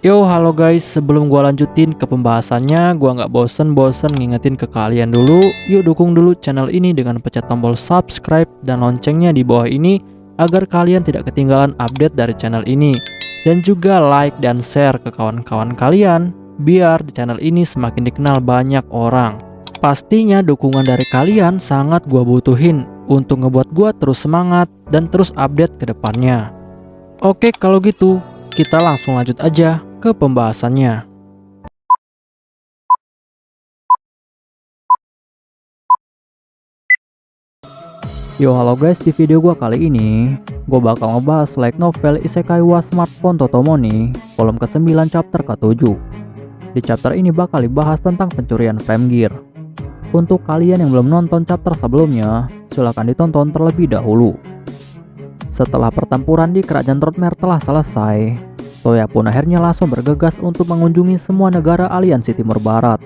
Yo, halo guys, sebelum gua lanjutin ke pembahasannya, gua nggak bosen-bosen ngingetin ke kalian dulu, yuk dukung dulu channel ini dengan pencet tombol subscribe dan loncengnya di bawah ini agar kalian tidak ketinggalan update dari channel ini. Dan juga like dan share ke kawan-kawan kalian, biar di channel ini semakin dikenal banyak orang. Pastinya dukungan dari kalian sangat gua butuhin untuk ngebuat gua terus semangat dan terus update ke depannya. Oke, kalau gitu kita langsung lanjut aja ke pembahasannya. Yo, halo guys, di video gua kali ini gua bakal ngebahas light novel Isekai wa Smartphone Totomoni volume ke-9 chapter ke-7. Di chapter ini bakal dibahas tentang pencurian frame gear. Untuk kalian yang belum nonton chapter sebelumnya, silahkan ditonton terlebih dahulu. Setelah pertempuran di kerajaan Roadmare telah selesai, Toya pun akhirnya langsung bergegas untuk mengunjungi semua negara aliansi Timur Barat,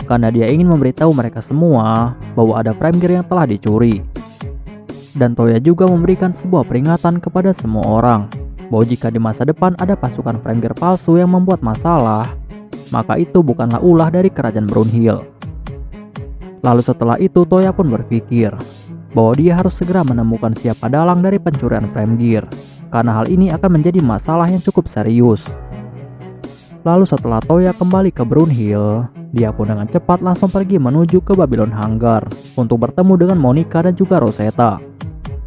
karena dia ingin memberitahu mereka semua bahwa ada frame gear yang telah dicuri. Dan Toya juga memberikan sebuah peringatan kepada semua orang bahwa jika di masa depan ada pasukan frame gear palsu yang membuat masalah, maka itu bukanlah ulah dari kerajaan Brownhill. Lalu setelah itu Toya pun berpikir bahwa dia harus segera menemukan siapa dalang dari pencurian frame gear, karena hal ini akan menjadi masalah yang cukup serius. Lalu setelah Toya kembali ke Brownhill, dia pun dengan cepat langsung pergi menuju ke Babylon Hangar untuk bertemu dengan Monica dan juga Rosetta.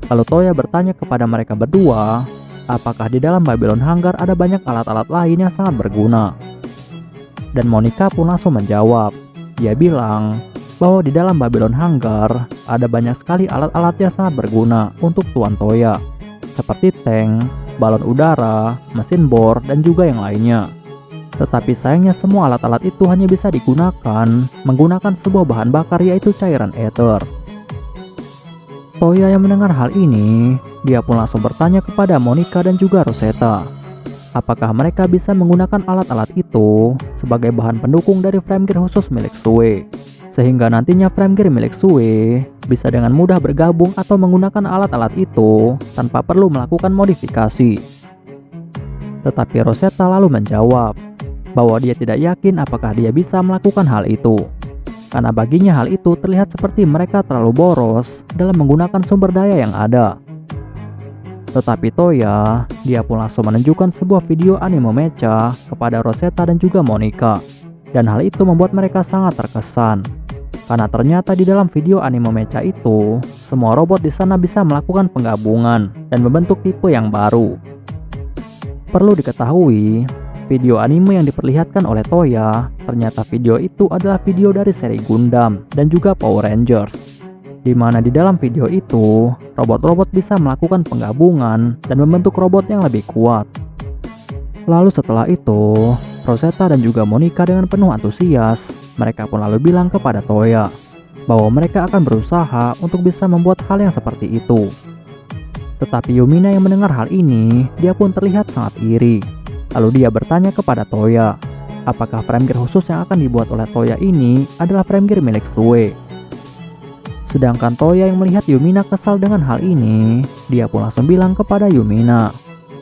Lalu Toya bertanya kepada mereka berdua, apakah di dalam Babylon Hangar ada banyak alat-alat lain yang sangat berguna. Dan Monica pun langsung menjawab. Dia bilang bahwa di dalam Babylon Hangar ada banyak sekali alat-alat yang sangat berguna untuk Tuan Toya, seperti tank, balon udara, mesin bor, dan juga yang lainnya. Tetapi sayangnya semua alat-alat itu hanya bisa digunakan menggunakan sebuah bahan bakar, yaitu cairan ether. Toya yang mendengar hal ini, dia pun langsung bertanya kepada Monica dan juga Rosetta, apakah mereka bisa menggunakan alat-alat itu sebagai bahan pendukung dari frame gear khusus milik Sue, sehingga nantinya frame gear milik Sue bisa dengan mudah bergabung atau menggunakan alat-alat itu tanpa perlu melakukan modifikasi. Tetapi Rosetta lalu menjawab bahwa dia tidak yakin apakah dia bisa melakukan hal itu, karena baginya hal itu terlihat seperti mereka terlalu boros dalam menggunakan sumber daya yang ada. Tetapi Toya, dia pun langsung menunjukkan sebuah video anime mecha kepada Rosetta dan juga Monica, dan hal itu membuat mereka sangat terkesan. Karena ternyata di dalam video anime mecha itu, semua robot di sana bisa melakukan penggabungan dan membentuk tipe yang baru. Perlu diketahui, video anime yang diperlihatkan oleh Toya, ternyata video itu adalah video dari seri Gundam dan juga Power Rangers, di mana di dalam video itu, robot-robot bisa melakukan penggabungan dan membentuk robot yang lebih kuat. Lalu setelah itu, Rosetta dan juga Monica dengan penuh antusias, mereka pun lalu bilang kepada Toya bahwa mereka akan berusaha untuk bisa membuat hal yang seperti itu. Tetapi Yumina yang mendengar hal ini, dia pun terlihat sangat iri. Lalu dia bertanya kepada Toya, apakah frame gear khusus yang akan dibuat oleh Toya ini adalah frame gear milik Sue. Sedangkan Toya yang melihat Yumina kesal dengan hal ini, dia pun langsung bilang kepada Yumina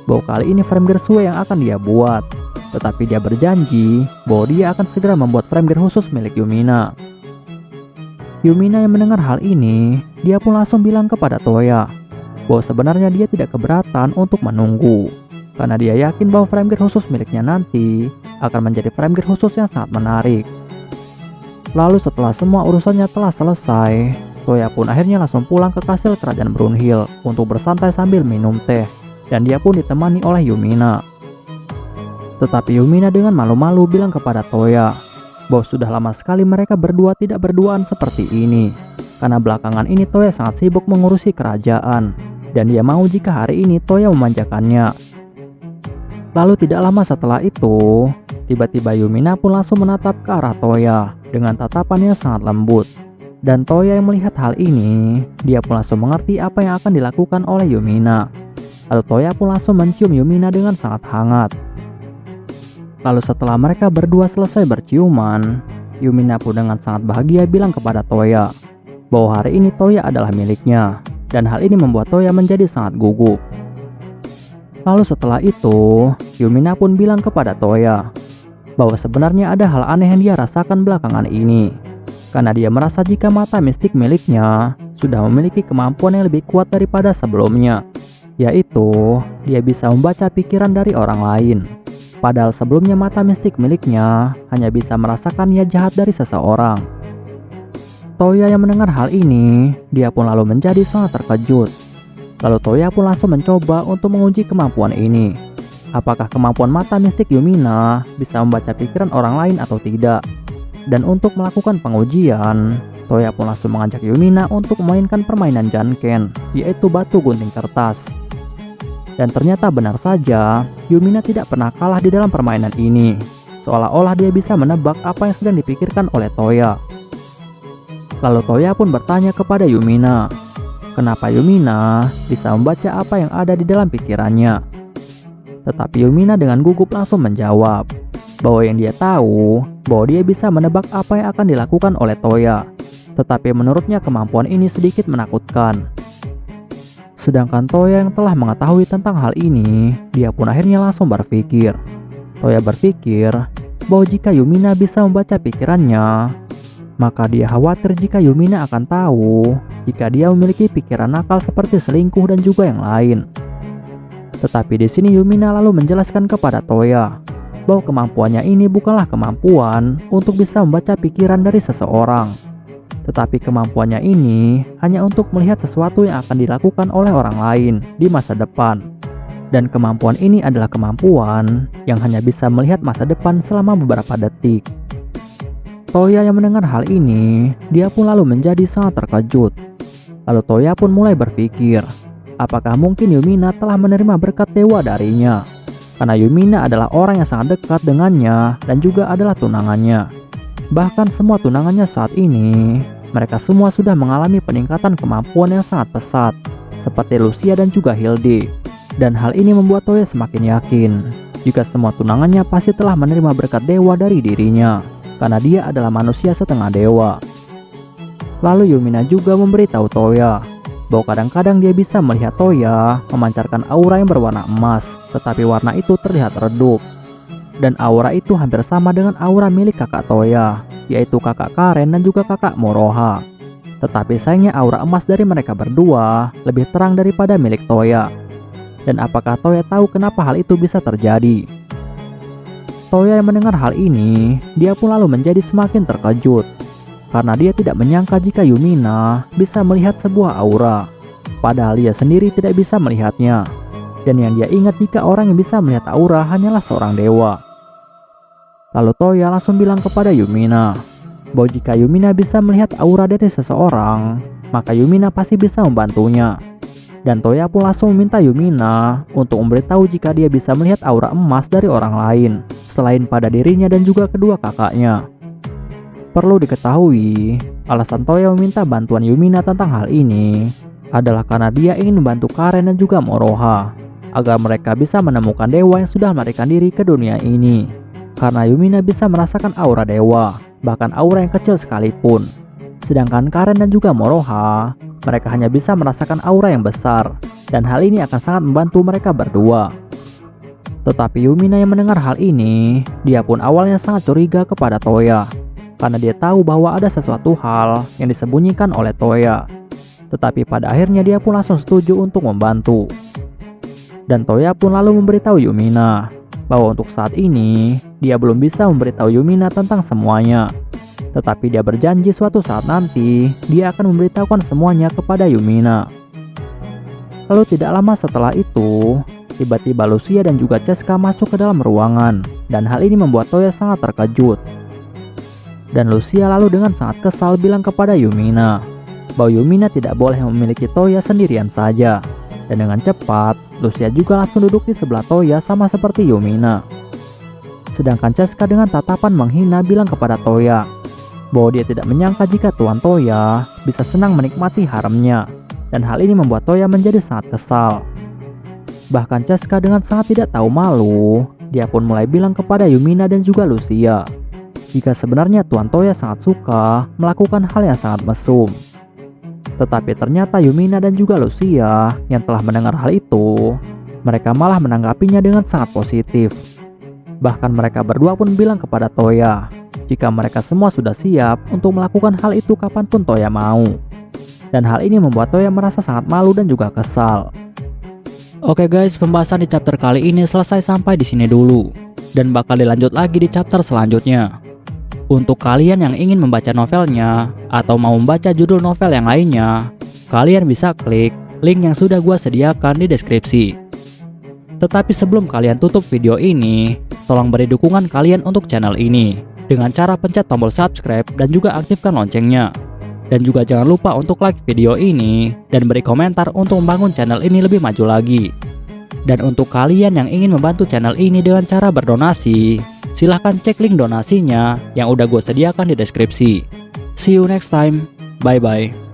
bahwa kali ini frame gear Sue yang akan dia buat. Tetapi dia berjanji bahwa dia akan segera membuat frame gear khusus milik Yumina. Yumina yang mendengar hal ini, dia pun langsung bilang kepada Toya bahwa sebenarnya dia tidak keberatan untuk menunggu, karena dia yakin bahwa frame gear khusus miliknya nanti akan menjadi frame gear khusus yang sangat menarik. Lalu setelah semua urusannya telah selesai, Toya pun akhirnya langsung pulang ke kastil kerajaan Brownhill untuk bersantai sambil minum teh, dan dia pun ditemani oleh Yumina. Tetapi Yumina dengan malu-malu bilang kepada Toya bahwa sudah lama sekali mereka berdua tidak berduaan seperti ini, karena belakangan ini Toya sangat sibuk mengurusi kerajaan, dan dia mau jika hari ini Toya memanjakannya. Lalu tidak lama setelah itu, tiba-tiba Yumina pun langsung menatap ke arah Toya dengan tatapan yang sangat lembut. Dan Toya yang melihat hal ini, dia pun langsung mengerti apa yang akan dilakukan oleh Yumina. Lalu Toya pun langsung mencium Yumina dengan sangat hangat. Lalu setelah mereka berdua selesai berciuman, Yumina pun dengan sangat bahagia bilang kepada Toya bahwa hari ini Toya adalah miliknya, dan hal ini membuat Toya menjadi sangat gugup. Lalu setelah itu, Yumina pun bilang kepada Toya bahwa sebenarnya ada hal aneh yang dia rasakan belakangan ini. Karena dia merasa jika mata mistik miliknya sudah memiliki kemampuan yang lebih kuat daripada sebelumnya, yaitu dia bisa membaca pikiran dari orang lain. Padahal sebelumnya mata mistik miliknya hanya bisa merasakan niat jahat dari seseorang. Toya yang mendengar hal ini, dia pun lalu menjadi sangat terkejut. Lalu Toya pun langsung mencoba untuk menguji kemampuan ini. Apakah kemampuan mata mistik Yumina bisa membaca pikiran orang lain atau tidak? Dan untuk melakukan pengujian, Toya pun langsung mengajak Yumina untuk memainkan permainan janken, yaitu batu gunting kertas. Dan ternyata benar saja, Yumina tidak pernah kalah di dalam permainan ini. Seolah-olah dia bisa menebak apa yang sedang dipikirkan oleh Toya. Lalu Toya pun bertanya kepada Yumina, kenapa Yumina bisa membaca apa yang ada di dalam pikirannya. Tetapi Yumina dengan gugup langsung menjawab bahwa yang dia tahu bahwa dia bisa menebak apa yang akan dilakukan oleh Toya. Tetapi menurutnya kemampuan ini sedikit menakutkan. Sedangkan Toya yang telah mengetahui tentang hal ini, dia pun akhirnya langsung berpikir. Toya berpikir bahwa jika Yumina bisa membaca pikirannya, maka dia khawatir jika Yumina akan tahu jika dia memiliki pikiran nakal seperti selingkuh dan juga yang lain. Tetapi di sini Yumina lalu menjelaskan kepada Toya bahwa kemampuannya ini bukanlah kemampuan untuk bisa membaca pikiran dari seseorang. Tetapi kemampuannya ini hanya untuk melihat sesuatu yang akan dilakukan oleh orang lain di masa depan. Dan kemampuan ini adalah kemampuan yang hanya bisa melihat masa depan selama beberapa detik. Toya yang mendengar hal ini, dia pun lalu menjadi sangat terkejut. Lalu Toya pun mulai berpikir, apakah mungkin Yumina telah menerima berkat dewa darinya? Karena Yumina adalah orang yang sangat dekat dengannya dan juga adalah tunangannya. Bahkan semua tunangannya saat ini, mereka semua sudah mengalami peningkatan kemampuan yang sangat pesat, seperti Lucia dan juga Hilde. Dan hal ini membuat Toya semakin yakin jika semua tunangannya pasti telah menerima berkat dewa dari dirinya, karena dia adalah manusia setengah dewa. Lalu Yumina juga memberitahu Toya bahwa kadang-kadang dia bisa melihat Toya memancarkan aura yang berwarna emas, tetapi warna itu terlihat redup. Dan aura itu hampir sama dengan aura milik kakak Toya, yaitu kakak Karen dan juga kakak Moroha. Tetapi sayangnya aura emas dari mereka berdua lebih terang daripada milik Toya. Dan apakah Toya tahu kenapa hal itu bisa terjadi? Toya yang mendengar hal ini, dia pun lalu menjadi semakin terkejut. Karena dia tidak menyangka jika Yumina bisa melihat sebuah aura, padahal dia sendiri tidak bisa melihatnya. Dan yang dia ingat jika orang yang bisa melihat aura hanyalah seorang dewa. Lalu Toya langsung bilang kepada Yumina bahwa jika Yumina bisa melihat aura dari seseorang, maka Yumina pasti bisa membantunya. Dan Toya pun langsung meminta Yumina untuk memberitahu jika dia bisa melihat aura emas dari orang lain, selain pada dirinya dan juga kedua kakaknya. Perlu diketahui, alasan Toya meminta bantuan Yumina tentang hal ini adalah karena dia ingin membantu Karen dan juga Moroha agar mereka bisa menemukan dewa yang sudah melarikan diri ke dunia ini. Karena Yumina bisa merasakan aura dewa, bahkan aura yang kecil sekalipun. Sedangkan Karen dan juga Moroha, mereka hanya bisa merasakan aura yang besar, dan hal ini akan sangat membantu mereka berdua. Tetapi Yumina yang mendengar hal ini, dia pun awalnya sangat curiga kepada Toya, karena dia tahu bahwa ada sesuatu hal yang disembunyikan oleh Toya. Tetapi pada akhirnya dia pun langsung setuju untuk membantu. Dan Toya pun lalu memberitahu Yumina bahwa untuk saat ini, dia belum bisa memberitahu Yumina tentang semuanya. Tetapi dia berjanji suatu saat nanti, dia akan memberitahukan semuanya kepada Yumina. Lalu tidak lama setelah itu, tiba-tiba Lucia dan juga Ceska masuk ke dalam ruangan, dan hal ini membuat Toya sangat terkejut. Dan Lucia lalu dengan sangat kesal bilang kepada Yumina bahwa Yumina tidak boleh memiliki Toya sendirian saja. Dan dengan cepat, Lucia juga langsung duduk di sebelah Toya sama seperti Yumina. Sedangkan Ceska dengan tatapan menghina bilang kepada Toya bahwa dia tidak menyangka jika Tuan Toya bisa senang menikmati haremnya. Dan hal ini membuat Toya menjadi sangat kesal. Bahkan Ceska dengan sangat tidak tahu malu, dia pun mulai bilang kepada Yumina dan juga Lucia jika sebenarnya Tuan Toya sangat suka melakukan hal yang sangat mesum. Tetapi ternyata Yumina dan juga Lucia yang telah mendengar hal itu, mereka malah menanggapinya dengan sangat positif. Bahkan mereka berdua pun bilang kepada Toya jika mereka semua sudah siap untuk melakukan hal itu kapanpun Toya mau. Dan hal ini membuat Toya merasa sangat malu dan juga kesal. Oke guys, pembahasan di chapter kali ini selesai sampai di sini dulu, dan bakal dilanjut lagi di chapter selanjutnya. Untuk kalian yang ingin membaca novelnya atau mau membaca judul novel yang lainnya, kalian bisa klik link yang sudah gua sediakan di deskripsi. Tetapi sebelum kalian tutup video ini, tolong beri dukungan kalian untuk channel ini dengan cara pencet tombol subscribe dan juga aktifkan loncengnya. Dan juga jangan lupa untuk like video ini dan beri komentar untuk membangun channel ini lebih maju lagi. Dan untuk kalian yang ingin membantu channel ini dengan cara berdonasi, silahkan cek link donasinya yang udah gue sediakan di deskripsi. See you next time. Bye bye.